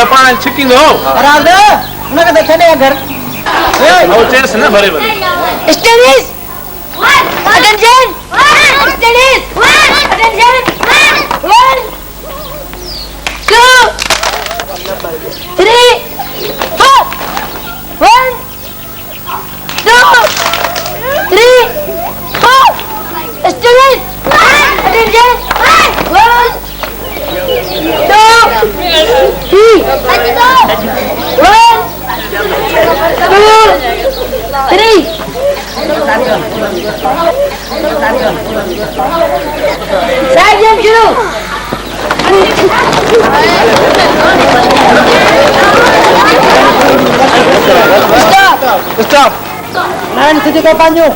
पानी छिकी नो ना देखा नहीं घर वो चेस ना भरे भरे studies attention studies attention 1 2 3 4 1 2 3 4 studies attention 1 2 3 1 side शुरू स्टॉप नारायण खुद को पांजो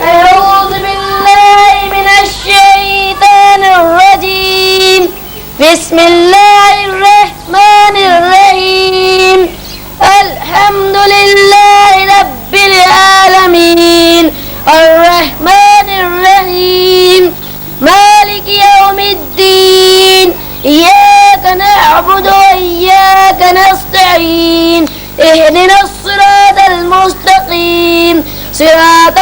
أعوذ بالله من الشيطان الرجيم بسم الله الرحمن الرحيم الحمد لله رب العالمين الرحمن الرحيم مالك يوم الدين إياك نعبد وإياك نستعين اهدنا الصراط المستقيم صراط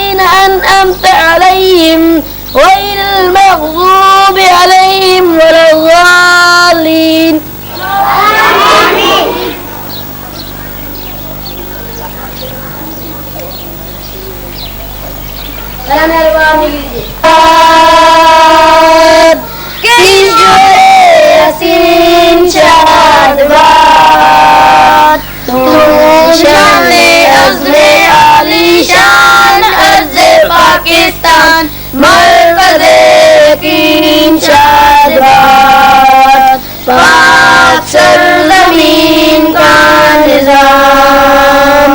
الذين أنعمت عليهم غير المغضوب عليهم ولا الضالين पाकिस्तान मरकज़े यकीन शादात पाक सरज़मीन का निज़ाम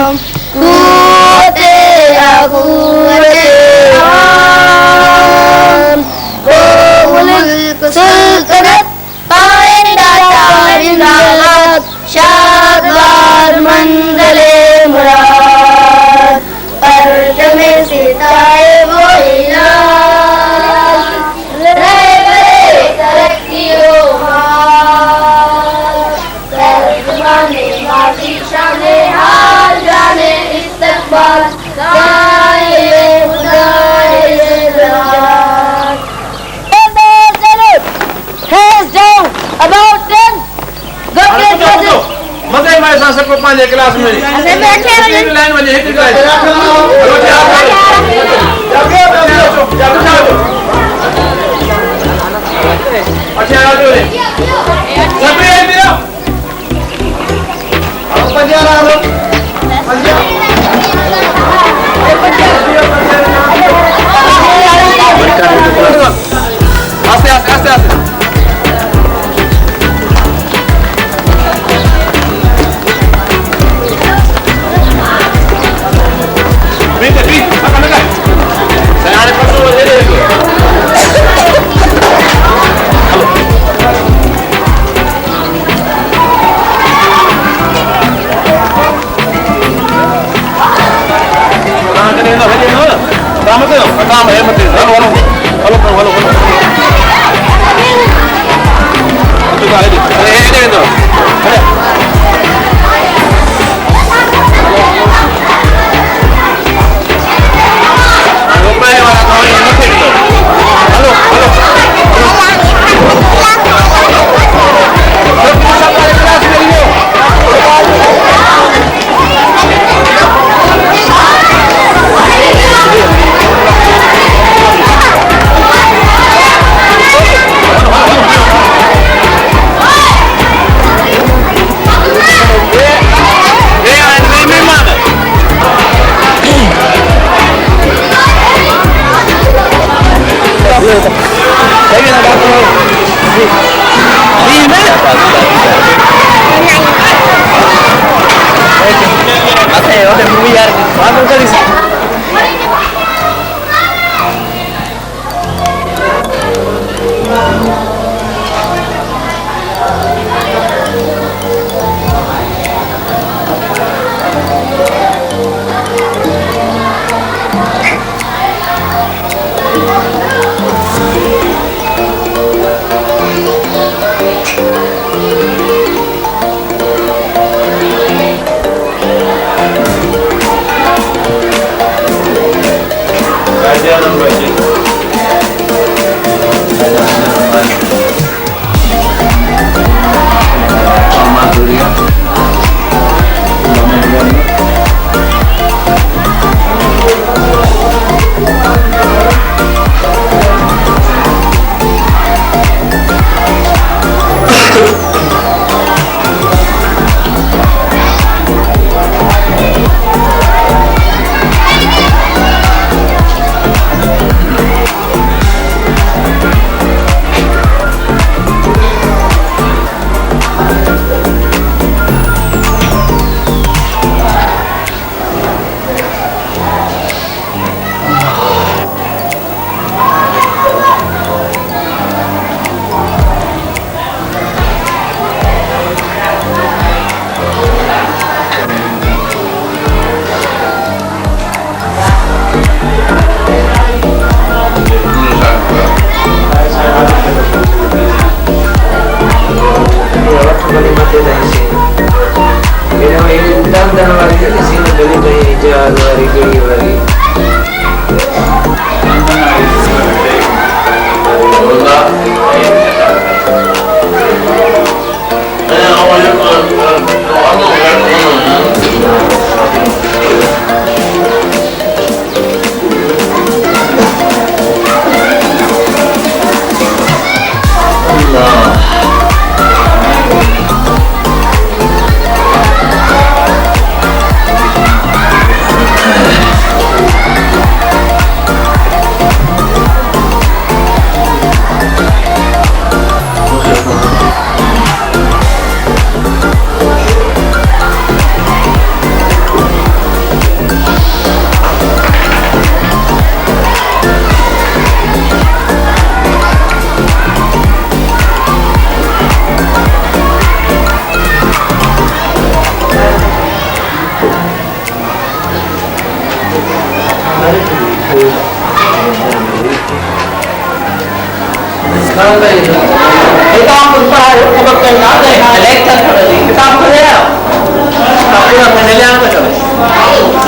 क्लास में असे बैठे रहिए लाइन में एक क्लास अच्छा आ जाओ सब ये मेरा अब पंजा ला लो पंजा आस्ते आस्ते आस्ते आस्ते vente acá saya ada pasal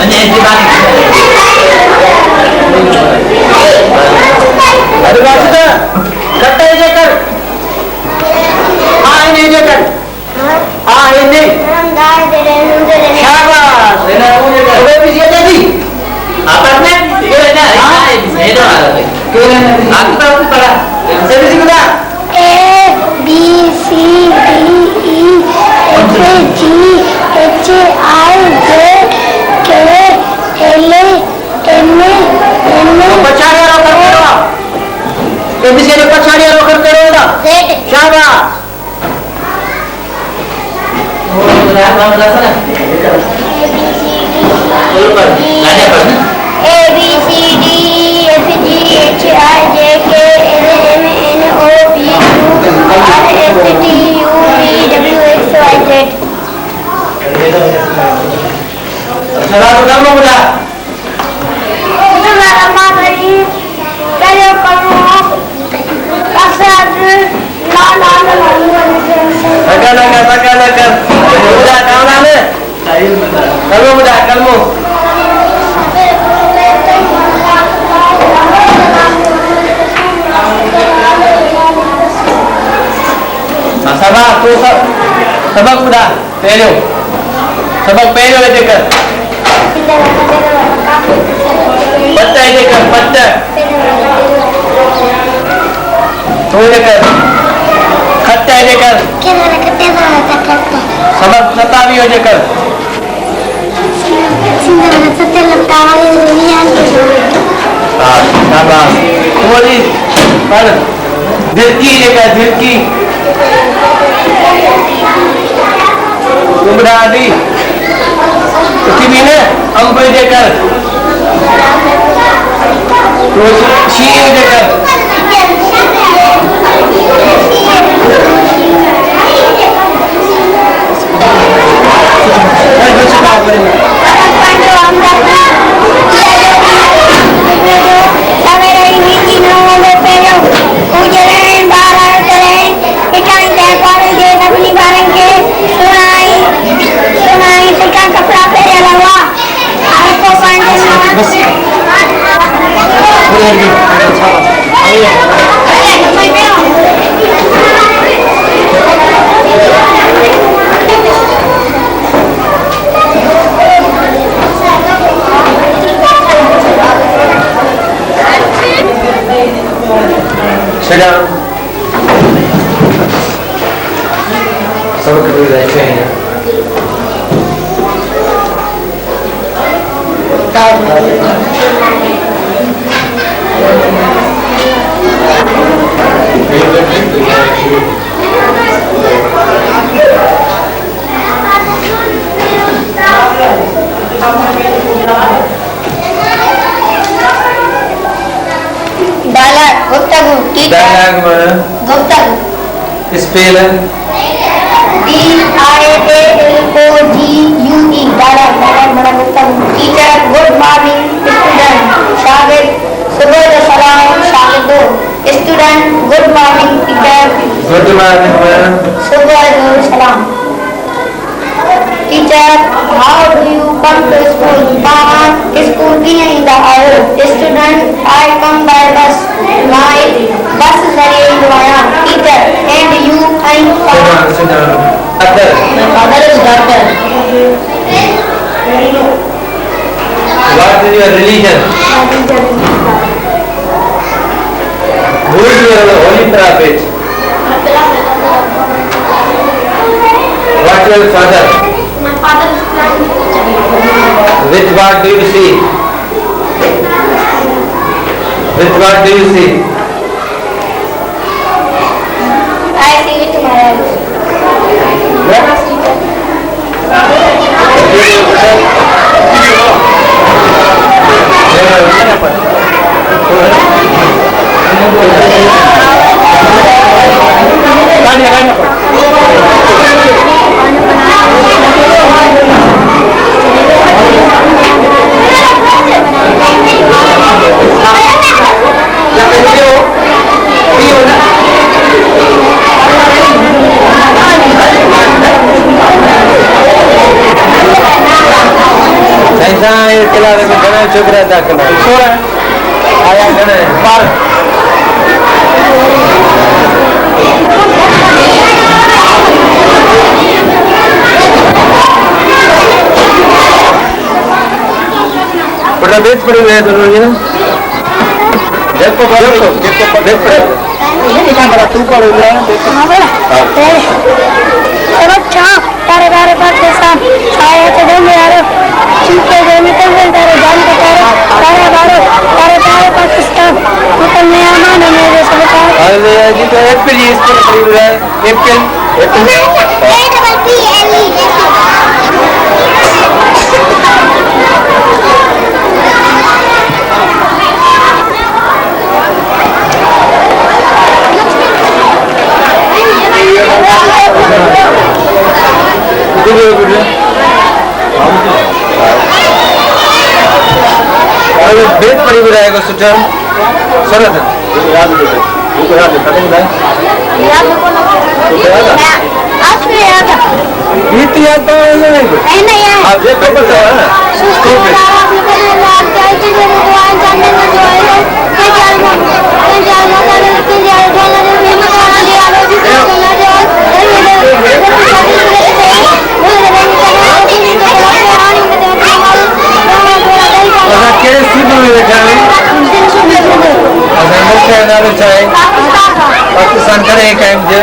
ini ini शाबाश Udah bisa jadi. Apa nih? Kira saya ada. Aku tahu pada. Saya bisa kita. A B C D E F G H I J K L M N पछाड़ी वाला करते रहो ABC ने पछाड़ी वाला करते रहो ना Z शाबाश A B C D F G H I J K L M N O P Q R S T U V W X Y Z. चला तो कर लो मुझे Bismillahirrahmanirrahim. Saya kamu kasar la la la la. लगा मुझे काम नाम है कल मुझे कल मु sabak tu sabak muda pelo sabak pelo aja kan पत्ता aja kan पत्ता tu aja kan खट्टा aja kan Kita nak kata kata. सबक सतावी aja kan Sini setelah tahu dunia. शाबाश बोली पर दिलकी aja kan दिलकी उमड़ा दी पृथ्वी ने अंब aja kan तो शी aja kan sedang सबक दे रहे हैं Dialog, Guptagu, teacher. dialog mana Guptagu. spell D-I-A-L-O-G-U-E. Dialog, mana Guptagu. Teacher, good morning, student. Shagid, subah salam, Shagidu. Student, good morning, teacher. good morning mana Subah salam. Teacher, how do you come to school? Mama, school ki nahi da aayo. Student, I come by bus. My bus is ready to Maya. Teacher, and you, I sedang other My father is doctor. what is your religion who is your holy prophet what is your father My father is with what do you see with what do you see I see it my eyes. Saya kelar dengan kena cukup ada kena. Soalnya ayah kena par. बड़ा बेच पड़े हुए हैं दोनों ये ना देखो बेच पड़े ये क्या बड़ा तू पड़ हुआ है चलो तारे बारे बात के साथ छाया तो दे यार चुपके गए निकल गए तारे जान के तारे बारे तारे पाकिस्तान निकल नया मान मेरे सब का अरे जी तो एप्पल ही इस पर खरीद रहा है एप्पल बेच पड़ी हुई रहेगा सुचर सरद याद है पता नहीं गीत याद तो नहीं आप ये तो बता है पाकिस्तान करे एक टाइम जो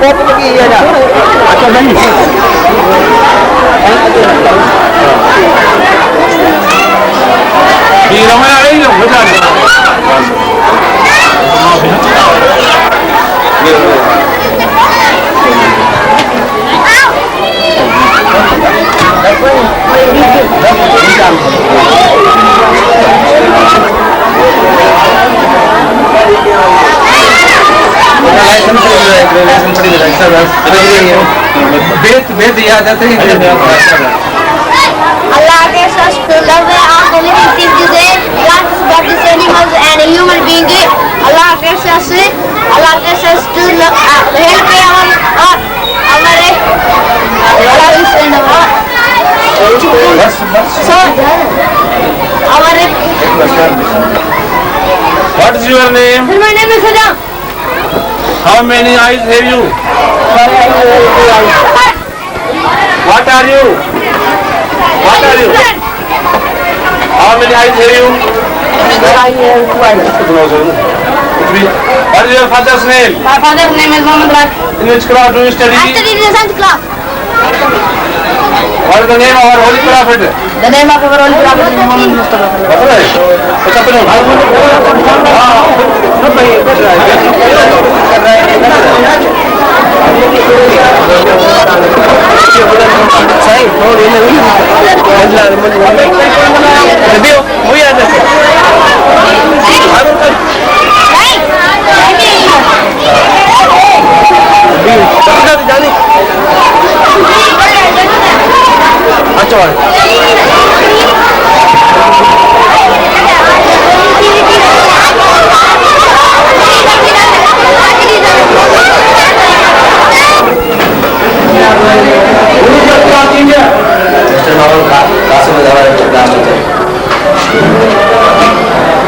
pop lagi ya dah atau nani di rumah lain loh betul बेद याद आते हैं Allah gives us to love all the living things today. Allah is about this animals and a human being. Allah gives us to love, help Allah is in the world. So, what is your name? my name is Saddam. How many eyes have you? What are you? What are you? How many eyes have you? What is your father's name? My father's name is Mohammed Raj. In which class do you study? I studied in the 7th class. What is the name of our holy prophet? The name of our holy prophet is Muhammad Mustafa. What's happening?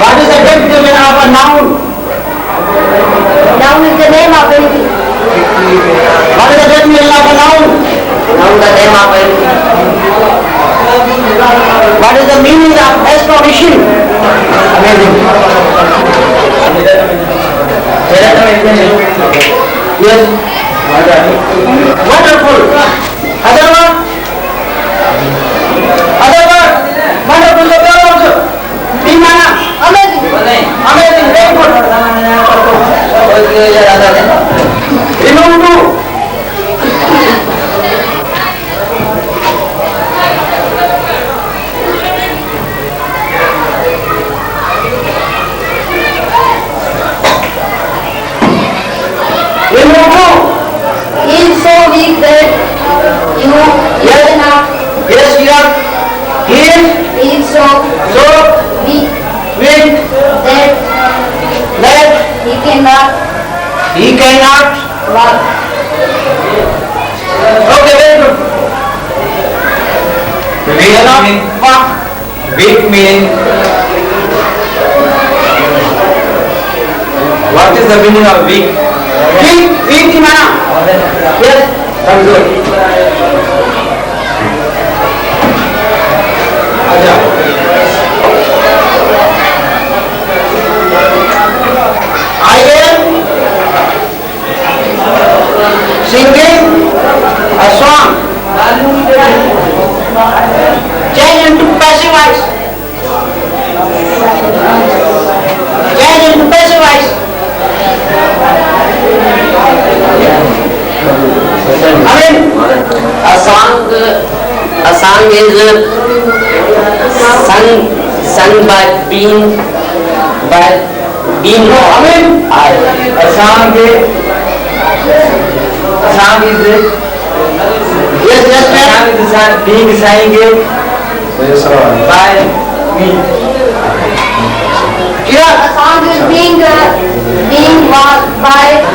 What is the definition of a noun? Noun is the name of anything. What is the definition of a noun? Noun the name of anything. What is the meaning of astonishing? Amazing. Yes. Wonderful. Other one? Other one? Wonderful. The other also. Bimana. Amazing. Amazing. Very good. Remove two. He is so weak that you cannot. Yes, dear. He He is so weak weak that he cannot walk. Okay, very good. We cannot walk. Weak meaning. What is the meaning of weak? Eat gimana? Yes. Very good. Aja. I am singing a song. Change into passive voice. Change into passive voice. I mean, A song is sung by being no, I mean, a song is yes, being sang by me. A song is being by